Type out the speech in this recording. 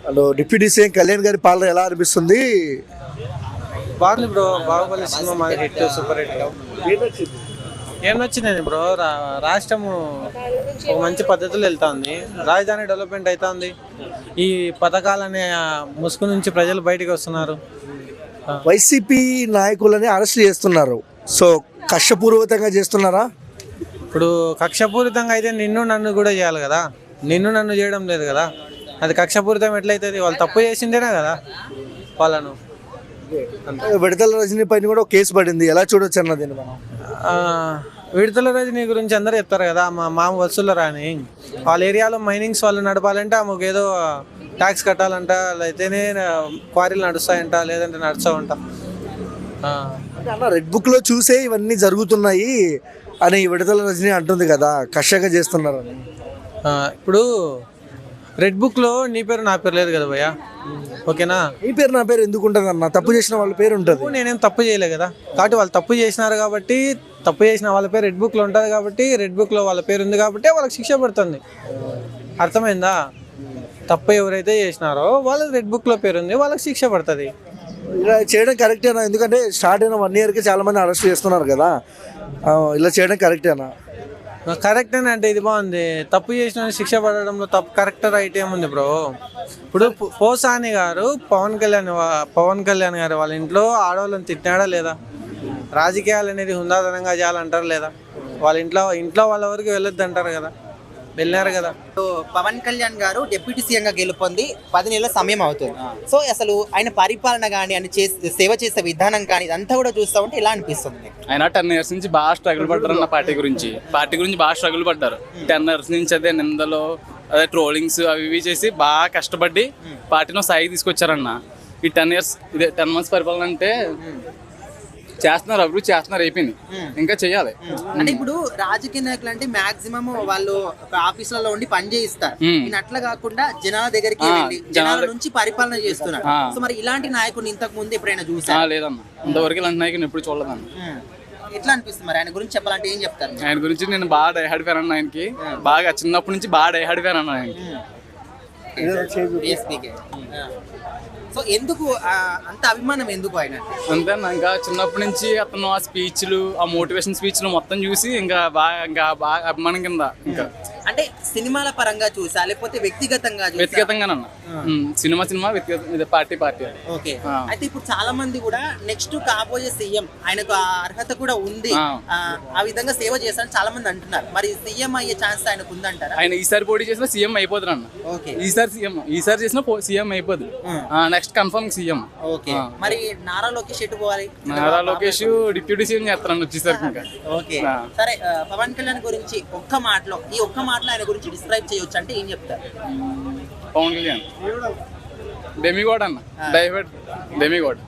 Hello, deputy CM Kalyan గారి పాలన ఎలా అనిపిస్తుంది? బాగుంది బ్రో. బాహుబలి సినిమా మాకు హిట్, సూపర్ హిట్. ఏం నచ్చిందండి బ్రో? రాష్ట్రము ఒక మంచి పద్ధతిలో వెళ్తా ఉంది, రాజధాని డెవలప్మెంట్ అవుతా ఉంది. ఈ పథకాలనే ముసుగు నుంచి ప్రజలు బయటికి వస్తున్నారు. వైసీపీ నాయకులని అరెస్ట్ చేస్తున్నారు. సో కక్షపూర్వకంగా చేస్తున్నారా? ఇప్పుడు కక్షపూరితంగా అయితే నిన్ను నన్ను కూడా చేయాలి కదా. నిన్ను నన్ను చేయడం లేదు కదా, అది కక్షపూరితం ఎట్లయితుంది? వాళ్ళు తప్పు చేసిందేనా కదా వాళ్ళను. విడతల రజనీ పైన కూడా ఒక కేసు పడింది, ఎలా చూడొచ్చు అన్నది మనం. విడతల రజనీ గురించి అందరూ చెప్తారు కదా, మామ వసూలరా అని. వాళ్ళ ఏరియాలో మైనింగ్స్ వాళ్ళు నడపాలంటే ఆమెకు ఏదో ట్యాక్స్ కట్టాలంట, అయితేనే క్వారీలు నడుస్తాయంట, లేదంటే నడుస్తావంట. అంటే అన్న రెడ్ బుక్లో చూసే ఇవన్నీ జరుగుతున్నాయి అని విడతల రజనీ అంటుంది కదా, కక్షగా చేస్తున్నారు అని. ఇప్పుడు రెడ్ బుక్లో నీ పేరు నా పేరు లేదు కదా భయ్యా, ఓకేనా? నీ పేరు నా పేరు ఎందుకు ఉంటుంది అన్న? తప్పు చేసిన వాళ్ళ పేరు ఉంటుంది. నేనేం తప్పు చేయలే కదా, కాబట్టి వాళ్ళు తప్పు చేసినారు కాబట్టి, తప్పు చేసిన వాళ్ళ పేరు రెడ్ బుక్లో ఉంటుంది కాబట్టి, రెడ్ బుక్లో వాళ్ళ పేరు ఉంది కాబట్టి వాళ్ళకి శిక్ష పడుతుంది. అర్థమైందా? తప్పు ఎవరైతే చేసినారో వాళ్ళకి రెడ్ బుక్లో పేరు ఉంది, వాళ్ళకి శిక్ష పడుతుంది. ఇలా చేయడం కరెక్టేనా? ఎందుకంటే స్టార్ట్ అయిన 1 yearకి చాలా మంది అరెస్ట్ చేస్తున్నారు కదా, ఇలా చేయడం కరెక్టేనా? కరెక్టేనా అంటే ఇది బాగుంది. తప్పు చేసిన శిక్ష పడడంలో తప్పు కరెక్ట్ రైట్ ఏముంది బ్రో? ఇప్పుడు పోసాని గారు పవన్ కళ్యాణ్ గారు వాళ్ళ ఇంట్లో ఆడవాళ్ళని తిట్టినాడా లేదా? రాజకీయాలు అనేది హుందాతనంగా చేయాలంటారు లేదా? వాళ్ళ ఇంట్లో వాళ్ళ వరకు వెళ్ళొద్దు అంటారు కదా, వెళ్ళారు కదా. పవన్ కళ్యాణ్ గారు డిప్యూటీ సీఎంగా గెలుపొంది 10 నెలల సమయం అవుతుంది. సో అసలు ఆయన పరిపాలన కానీ ఆయన సేవ చేసే విధానం కానీ ఇదంతా కూడా చూస్తూ ఉంటే ఎలా అనిపిస్తుంది? ఆయన 10 years నుంచి బాగా స్ట్రగుల్ పడ్డారు అన్న పార్టీ గురించి బాగా స్ట్రగుల్ పడ్డారు. 10 years నుంచి అదే నిందలు, అదే ట్రోలింగ్స్ అవి ఇవి చేసి బాగా కష్టపడి పార్టీలో స్థాయికి తీసుకొచ్చారన్న. ఈ 10 years ఇదే 10 months పరిపాలన అంటే చేస్తున్నారు, అభివృద్ధి చేస్తున్నారు, అయిపోయింది, ఇంకా చెయ్యాలి. అంటే ఇప్పుడు రాజకీయ నాయకులు అంటే మాక్సిమం వాళ్ళు ఒక ఆఫీసులలో ఉండి పని చేయిస్తారు, ఈయన అట్లా కాకుండా జనాల దగ్గరికి వెళ్ళి జనాల నుంచి పరిపాలన చేస్తున్నారు. సో మరి ఇలాంటి నాయకుడిని ఇంతకు ముందు ఎప్పుడైనా చూసా? లేదన్న, ఇంతవరకు ఇలాంటి నాయకుని ఎప్పుడు చూడలేదన్న. ఎట్లా అనిపిస్తుంది మరి ఆయన గురించి చెప్పాలంటే ఏం చెప్తారు? ఆయన గురించి నేను బాగా డైహార్డ్ ఫ్యాన్ అన్న, ఆయనకి బాగా చిన్నప్పటి నుంచి బాగా డైహార్డ్ ఫ్యాన్ అన్న ఆయనకి. సో ఎందుకు అంత అభిమానం ఎందుకు ఆయన? అంతేనా, ఇంకా చిన్నప్పటి నుంచి అతను ఆ స్పీచ్లు, ఆ మోటివేషన్ స్పీచ్లు మొత్తం చూసి ఇంకా బాగా అభిమానం కింద. ఇంకా అంటే సినిమాల పరంగా చూసా లేకపోతే వ్యక్తిగతంగానన్నా? సినిమా వ్యక్తిగత, పార్టీ. ఓకే. అయితే ఇప్పుడు చాలా మంది కూడా నెక్స్ట్ కాబోయే సీఎం ఆయనకు ఆ అర్హత కూడా ఉంది, ఆ విధంగా సేవ చేస్తారని చాలా మంది అంటున్నారు. మరి సీఎం అయ్యే ఛాన్స్ ఆయనకు ఉందంటారా? ఆయన ఈసారి పోటీ చేసినా సీఎం అయిపోతారు అన్న. ఓకే. ఈసారి చేసిన సీఎం అయిపోదు, నెక్స్ట్ కన్ఫర్మ్ సీఎం. ఓకే. మరి నారా లోకేష్ ఎటు పోవాలి? నారా లోకేష్ డిప్యూటీ సీఎం చేస్తారని వచ్చేసరికి ఇంకా. ఓకే. సరే, పవన్ కళ్యాణ్ గురించి ఒక్క మాటలో ఆయన గురించి డిస్క్రైబ్ చేయొచ్చు అంటే ఏం చెప్తారు? పవన్ కళ్యాణ్ డెమిగోడ్ అన్న, డైవర్డ్ డెమిగోడ్.